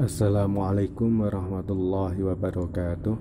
Assalamualaikum warahmatullahi wabarakatuh.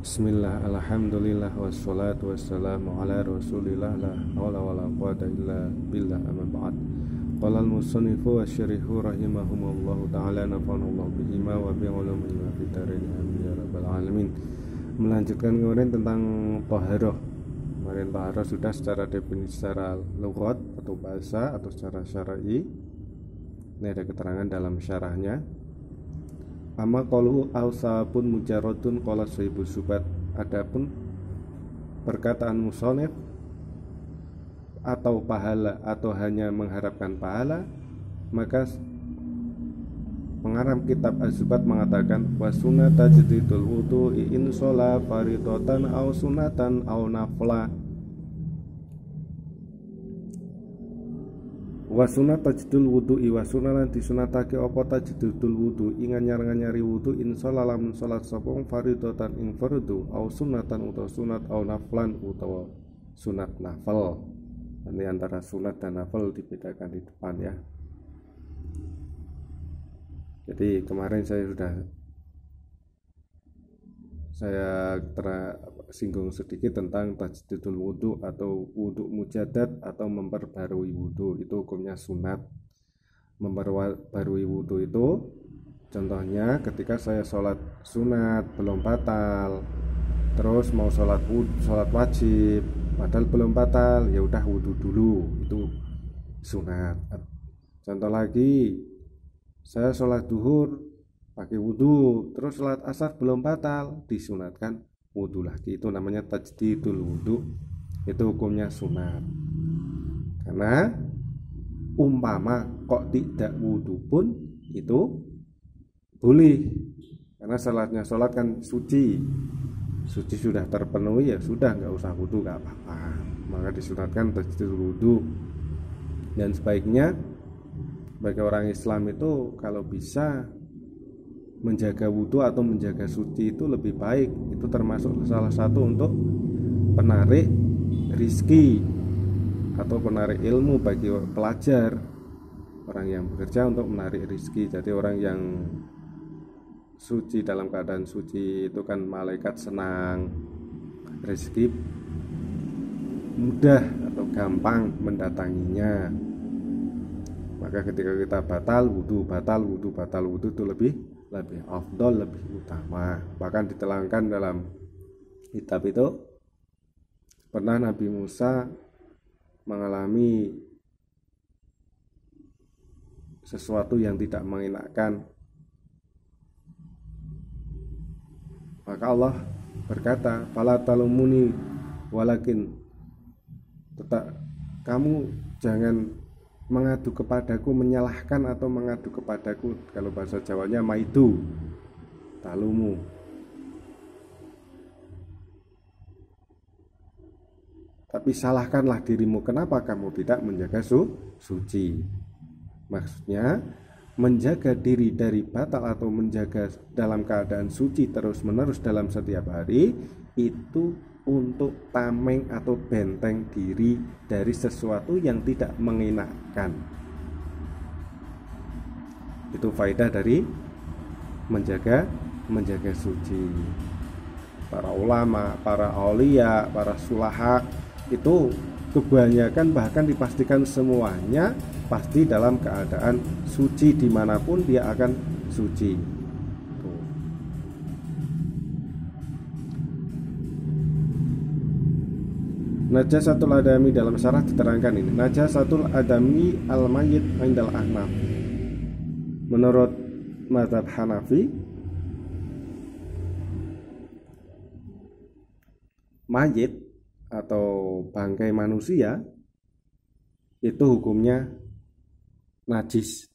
Bismillah, alhamdulillah, wassalatu wassalamu ala rasulillah, la hawla wa la quwata illa billah, amma ba'd. Qala al-musannifu wa syarihu rahimahumullahu ta'ala, nafa'anallahu bihima wa bi'ulumihima fitarin, amin ya rabbal alamin. Melanjutkan kemarin tentang taharah. Kemarin taharah sudah secara definisi, secara lughat atau bahasa atau secara syar'i. Ini ada keterangan dalam syarahnya. Amma qalu awsapun mujarradun qala sahibu subat. Adapun perkataan musonef atau pahala atau hanya mengharapkan pahala, maka pengarang kitab Az-Zubat mengatakan wa sunnata tajdidul wudu'i in shola faridatan aw sunatan aw nafla. Wa sunat tajdidul wudu'i wa sunalan disunatake apa tajdidul wudu'i nganyar-nganyari wudu in shola lamun sholat sapa faridatan ing fardu aw sunatan utawa sunat aw naflan utawa sunat nafal. Ini antara sunat dan nafal dibedakan di depan ya. Jadi kemarin saya singgung sedikit tentang tajdidul wudu atau wudu mujaddad atau memperbarui wudu. Itu hukumnya sunat. Memperbarui wudu itu contohnya ketika saya sholat sunat belum batal, terus mau sholat wajib padahal belum batal, ya udah wudu dulu, itu sunat. Contoh lagi, saya sholat duhur pakai wudu, terus sholat asar belum batal, disunatkan wudu lagi. Itu namanya tajdidul wudu. Itu hukumnya sunat. Karena umpama kok tidak wudu pun itu boleh, karena sholat kan suci sudah terpenuhi, ya sudah, nggak usah wudu, nggak apa-apa. Maka disunatkan tajdidul wudu. Dan sebaiknya bagi orang Islam itu kalau bisa menjaga wudu atau menjaga suci itu lebih baik. Itu termasuk salah satu untuk penarik rizki atau penarik ilmu bagi pelajar, orang yang bekerja untuk menarik rizki. Jadi orang yang suci, dalam keadaan suci itu kan malaikat senang, rizki mudah atau gampang mendatanginya. Maka ketika kita batal wudu itu lebih afdol, lebih utama. Bahkan diterangkan dalam kitab itu, pernah Nabi Musa mengalami sesuatu yang tidak mengenakan, maka Allah berkata, fala talumuni walakin, tetap kamu jangan mengadu kepadaku, menyalahkan atau mengadu kepadaku. Kalau bahasa Jawanya maidu, talumu. Tapi salahkanlah dirimu, kenapa kamu tidak menjaga suci. Maksudnya menjaga diri dari batal atau menjaga dalam keadaan suci terus-menerus dalam setiap hari, itu untuk tameng atau benteng diri dari sesuatu yang tidak mengenakan. Itu faedah dari menjaga suci. Para ulama, para aulia, para sulaha itu kebanyakan, bahkan dipastikan semuanya pasti dalam keadaan suci, dimanapun dia akan suci. Najasatul adami, dalam syarah diterangkan ini, najasatul adami al-mayyit indal ahnaf. Menurut mazhab Hanafi, mayit atau bangkai manusia itu hukumnya najis.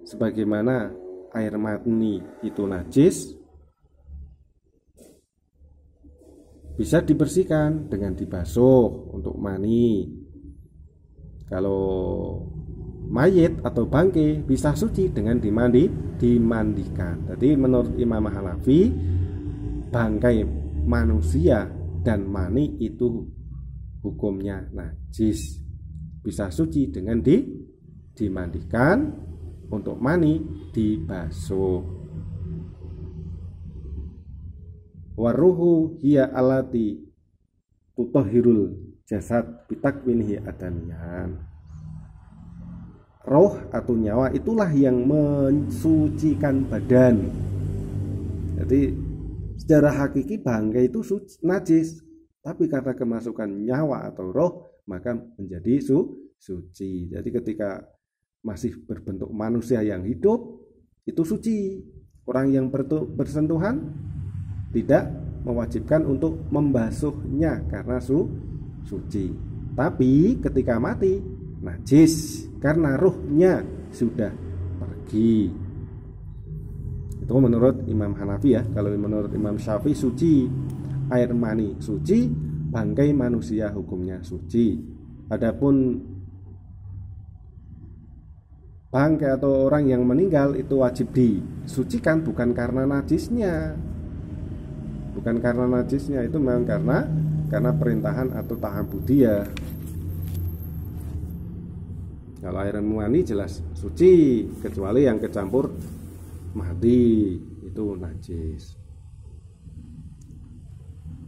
Sebagaimana air mani itu najis, bisa dibersihkan dengan dibasuh untuk mani. Kalau mayit atau bangkai bisa suci dengan dimandikan. Jadi menurut Imam Hanafi, bangkai manusia dan mani itu hukumnya najis, bisa suci dengan dimandikan untuk mani dibasuh. Waruhu hiya alati tutahhirul jasad bitakwinhi adanian. Roh atau nyawa itulah yang mensucikan badan. Jadi secara hakiki bangkai itu najis, tapi karena kemasukan nyawa atau roh maka menjadi suci. Jadi ketika masih berbentuk manusia yang hidup itu suci. Orang yang bersentuhan tidak mewajibkan untuk membasuhnya karena suci. Tapi ketika mati najis karena ruhnya sudah pergi. Itu menurut Imam Hanafi ya. Kalau menurut Imam Syafi'i suci air mani suci, bangkai manusia hukumnya suci. Adapun bangkai atau orang yang meninggal itu wajib disucikan bukan karena najisnya. Bukan karena najisnya, itu memang karena perintahan atau ta'abudi ya. Kalau air mani jelas suci, kecuali yang kecampur madi itu najis.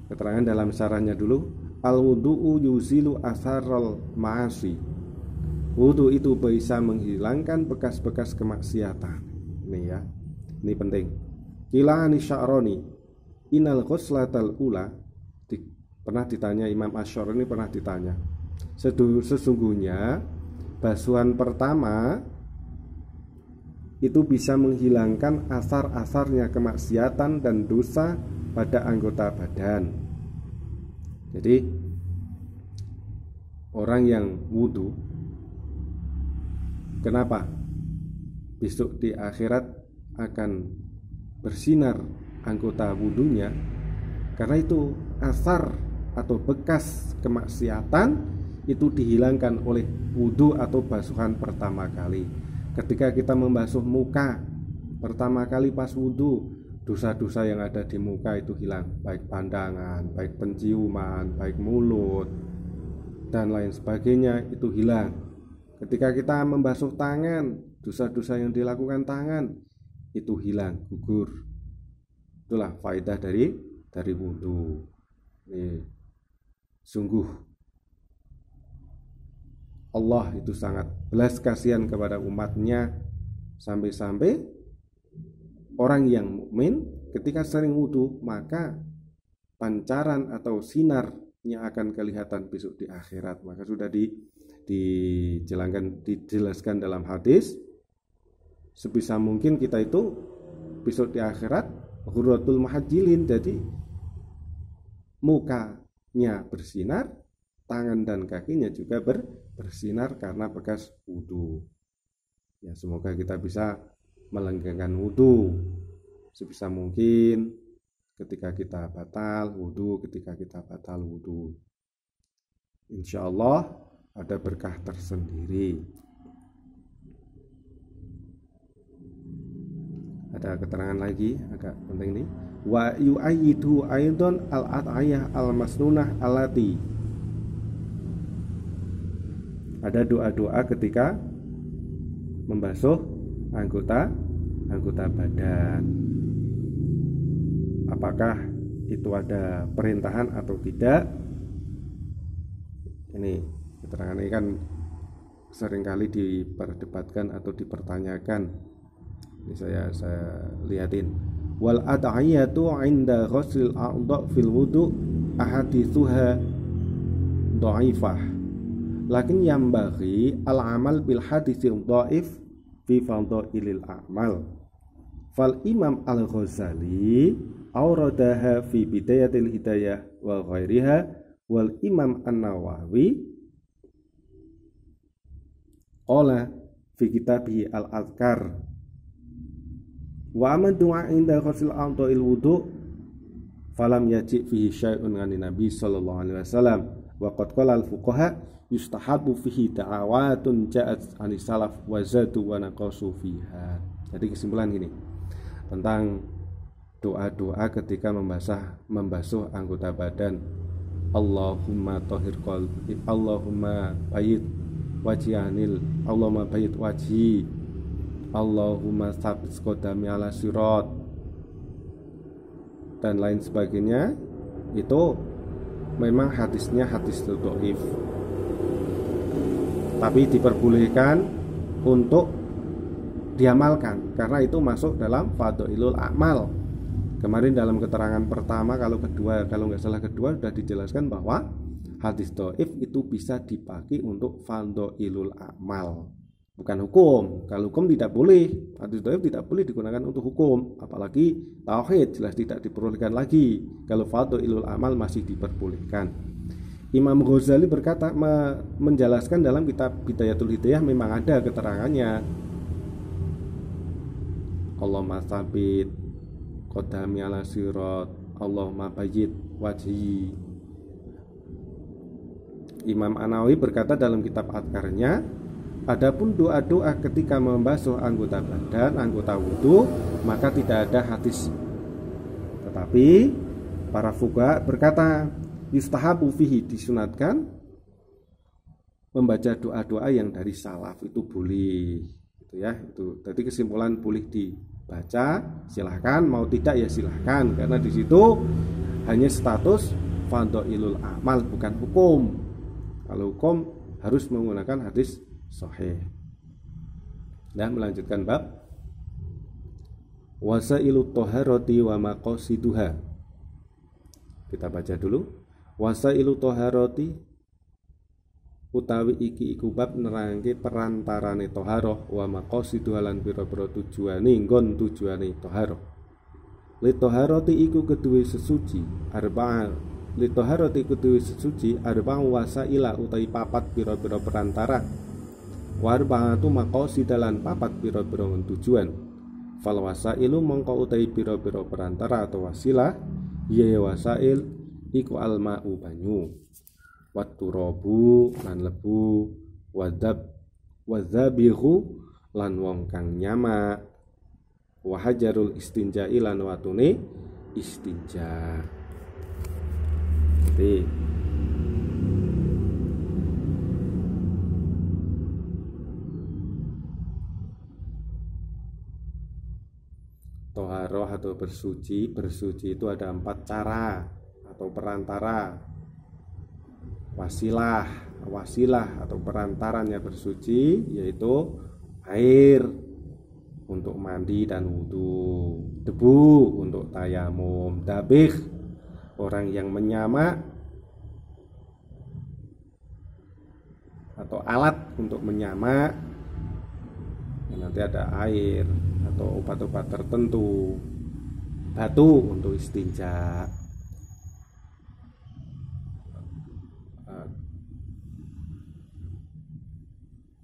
Keterangan dalam syarahnya dulu, al-wudu'u yuzilu asharal ma'asi. Wudu itu bisa menghilangkan bekas-bekas kemaksiatan. Ini ya, ini penting. Kilani sya'roni inal ghuslatal ula. Pernah ditanya Imam Asy'arani, pernah ditanya, sesungguhnya basuhan pertama itu bisa menghilangkan asar-asarnya kemaksiatan dan dosa pada anggota badan. Jadi orang yang wudu, kenapa besok di akhirat akan bersinar anggota wudunya? Karena itu asar atau bekas kemaksiatan itu dihilangkan oleh wudu atau basuhan pertama kali. Ketika kita membasuh muka pertama kali pas wudu, dosa-dosa yang ada di muka itu hilang, baik pandangan, baik penciuman, baik mulut dan lain sebagainya itu hilang. Ketika kita membasuh tangan, dosa-dosa yang dilakukan tangan itu hilang, gugur. Itulah faedah dari wudu. Sungguh Allah itu sangat belas kasihan kepada umatnya, sampai-sampai orang yang mukmin ketika sering wudu maka pancaran atau sinarnya akan kelihatan besok di akhirat. Maka sudah dijelaskan dalam hadis, sebisa mungkin kita itu besok di akhirat ghurratul muhajjilin, jadi mukanya bersinar, tangan dan kakinya juga bersinar karena bekas wudu. Ya, semoga kita bisa melanggengkan wudu sebisa mungkin ketika kita batal wudu. Insya Allah ada berkah tersendiri. Ada keterangan lagi agak penting nih. Wa yu'ayyidu aidan al-at'ayah al-masnunah allati. Ada doa-doa ketika membasuh anggota badan. Apakah itu ada perintahan atau tidak? Ini keterangan ini kan seringkali diperdebatkan atau dipertanyakan. Ini saya lihatin. Wal ad'iyatu 'inda ghuslil a'dha' fil wudu' ahaditsuha dhaifah. Lakin yambaghi al-amal bil haditsil dhaif fi fadhailil a'mal. Fal Imam Al-Ghazali awradaha fi bidayatil hidayah wa ghairiha, wal Imam An-Nawawi qala fi kitabih al-Adhkar. Wa man du'a inda ghusil a'dha'il wudu' falam yaji fihi syai'un 'anin nabi sallallahu alaihi wasallam. Wa qad qala al-fuqaha yustahabu fihi da'awatun ja'at 'anis salaf wa zadu wa naqasu fiha. Jadi kesimpulan gini tentang doa-doa ketika membasuh anggota badan. Allahumma tahhir qalbi, Allahumma bayyid wajhi, Allahumma bayyid wajhi, Allahumma tsabbit qadami ala sirat dan lain sebagainya, itu memang hadisnya hadis dhaif, tapi diperbolehkan untuk diamalkan karena itu masuk dalam fadhailul a'mal. Kemarin dalam keterangan pertama, kalau nggak salah kedua sudah dijelaskan bahwa hadis dhaif itu bisa dipakai untuk fadhailul a'mal, bukan hukum. Kalau hukum tidak boleh, hadis dhaif tidak boleh digunakan untuk hukum, apalagi tauhid jelas tidak diperbolehkan lagi. Kalau fadhailul a'mal masih diperbolehkan. Imam Ghazali berkata, menjelaskan dalam kitab Bidayatul Hidayah, memang ada keterangannya. Allahumma tsabbit qadami ala sirat, Allahumma bayyid wajhi. Imam An-Nawawi berkata dalam kitab Adkarnya, adapun doa-doa ketika membasuh anggota badan, anggota wudhu, maka tidak ada hadis. Tetapi para fuqaha berkata, yustahabu fihi, disunatkan membaca doa-doa yang dari salaf, itu boleh. Itu ya, itu. Jadi kesimpulan boleh dibaca, silahkan, mau tidak ya silahkan, karena di situ hanya status fadhailul amal, bukan hukum. Kalau hukum harus menggunakan hadis sahih. Dan melanjutkan bab wasailut thaharati wa maqasiduha. Kita baca dulu. Wasailut thaharati utawi iki iku bab nerangke perantarane thaharah wa maqasiduha lan pira-pira tujuane nggon tujuane thaharah. Li thaharati iku keduwe sesuci arba'a. Li thaharati iku keduwe sesuci arba'u wasaila utawi papat pira-pira perantara. Wa arba'atu maqasidalan papat pira-pira tujuan. Fal wasailu mongko utawi pira-pira perantara atau wasilah ya wasail iku alma'u banyu, watturabu lan lebu, wadzabihu lan wong kang nyama, wahajarul istinja lan watune istinja. Jadi toharoh atau bersuci itu ada 4 cara atau perantara. Wasilah atau perantaranya bersuci yaitu air untuk mandi dan wudhu, debu untuk tayamum, dabih orang yang menyamak atau alat untuk menyamak, nanti ada air atau obat-obat tertentu, batu untuk istinja.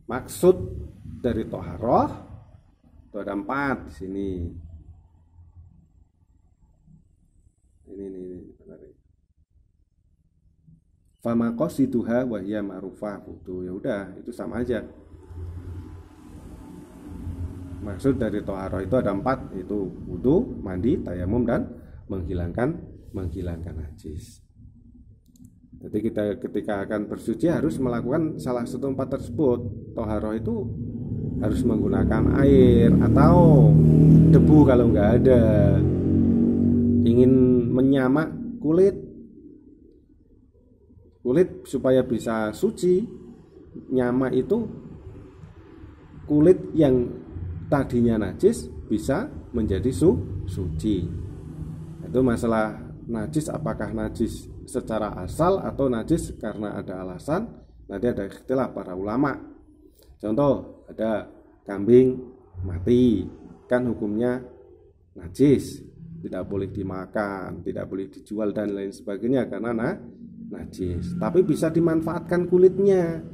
Maksud dari toharoh itu ada 4 di sini. Ini fama qasiduha wa hiya ma'rufah, itu ya udah, itu sama aja. Maksud dari toharoh itu ada 4, itu wudu, mandi, tayamum, dan menghilangkan najis. Jadi kita ketika akan bersuci harus melakukan salah satu 4 tersebut. Toharoh itu harus menggunakan air atau debu kalau nggak ada. Ingin menyamak kulit supaya bisa suci, nyamak itu kulit yang tadinya najis bisa menjadi suci. Itu masalah najis, apakah najis secara asal atau najis karena ada alasan, nanti ada ikhtilaf para ulama. Contoh, ada kambing mati, kan hukumnya najis, tidak boleh dimakan, tidak boleh dijual dan lain sebagainya karena najis. Tapi bisa dimanfaatkan kulitnya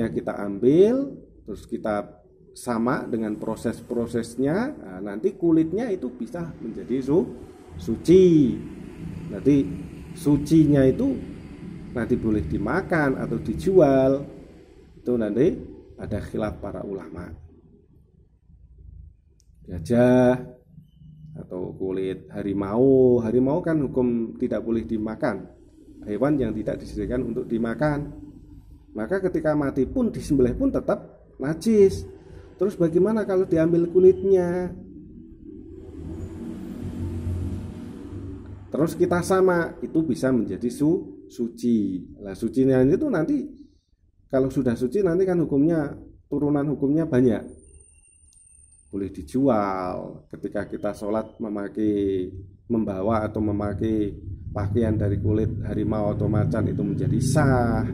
kita ambil, terus kita sama dengan proses-prosesnya, nah, nanti kulitnya itu bisa menjadi suci. Nanti sucinya itu nanti boleh dimakan atau dijual, itu nanti ada khilaf para ulama. Gajah atau kulit harimau kan hukum tidak boleh dimakan, hewan yang tidak disediakan untuk dimakan. Maka ketika mati pun disembelih pun tetap najis. Terus bagaimana kalau diambil kulitnya? Terus kita sama, itu bisa menjadi suci. Nah, sucinya itu nanti kalau sudah suci nanti kan hukumnya, turunan hukumnya banyak. Boleh dijual ketika kita sholat membawa atau memakai pakaian dari kulit harimau atau macan, itu menjadi sah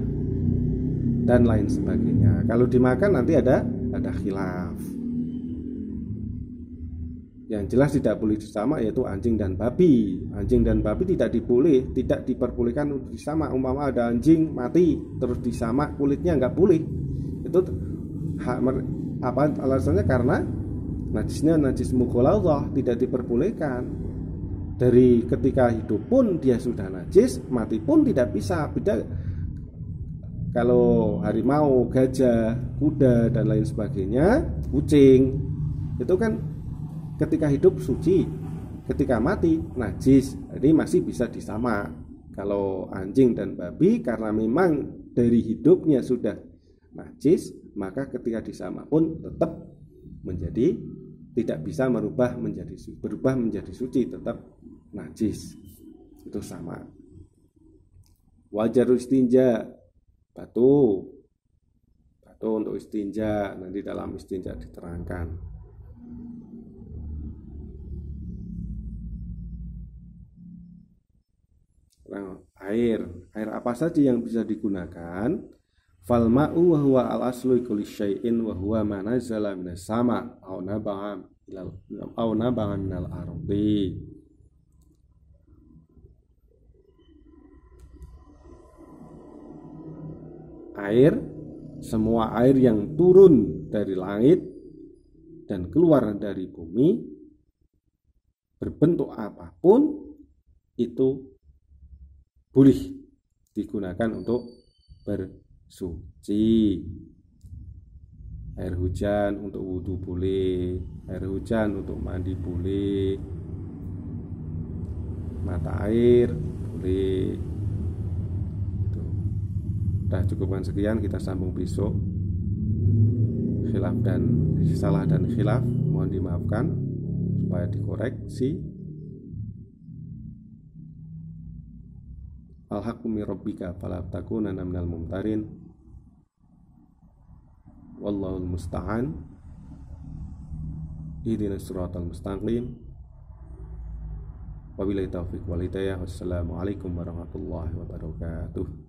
dan lain sebagainya. Kalau dimakan nanti ada khilaf. Yang jelas tidak boleh disama yaitu anjing dan babi. Anjing dan babi tidak diperbolehkan untuk disama. Umpama ada anjing mati terus disama kulitnya, nggak boleh. Itu alasannya? Karena najisnya najis mughaladzah, tidak diperbolehkan. Dari ketika hidup pun dia sudah najis, mati pun tidak bisa. Beda kalau harimau, gajah, kuda dan lain sebagainya, kucing, itu kan ketika hidup suci, ketika mati najis. Jadi masih bisa disama. Kalau anjing dan babi karena memang dari hidupnya sudah najis, maka ketika disama pun tetap menjadi tidak bisa berubah menjadi suci, tetap najis. Itu sama. Wajar istinja, batu untuk istinja, nanti dalam istinja diterangkan. Nah, air apa saja yang bisa digunakan? Fal ma'u wa huwa al aslu kulli syai'in wa huwa ma nazala minas sama' aw naba'a minal ardi. Air, semua air yang turun dari langit dan keluar dari bumi, berbentuk apapun, itu boleh digunakan untuk bersuci. Air hujan untuk wudhu boleh, air hujan untuk mandi boleh, mata air boleh. Itu. Udah cukupkan sekian, kita sambung besok. Khilaf dan salah dan khilaf mohon dimaafkan supaya dikoreksi. Al-haqqu min rabbika fala takunanna minal mumtarin. Wallahul musta'an. Ihdinas siratal mustaqim. Wabillahi taufiq wal hidayah. Wassalamualaikum warahmatullahi wabarakatuh.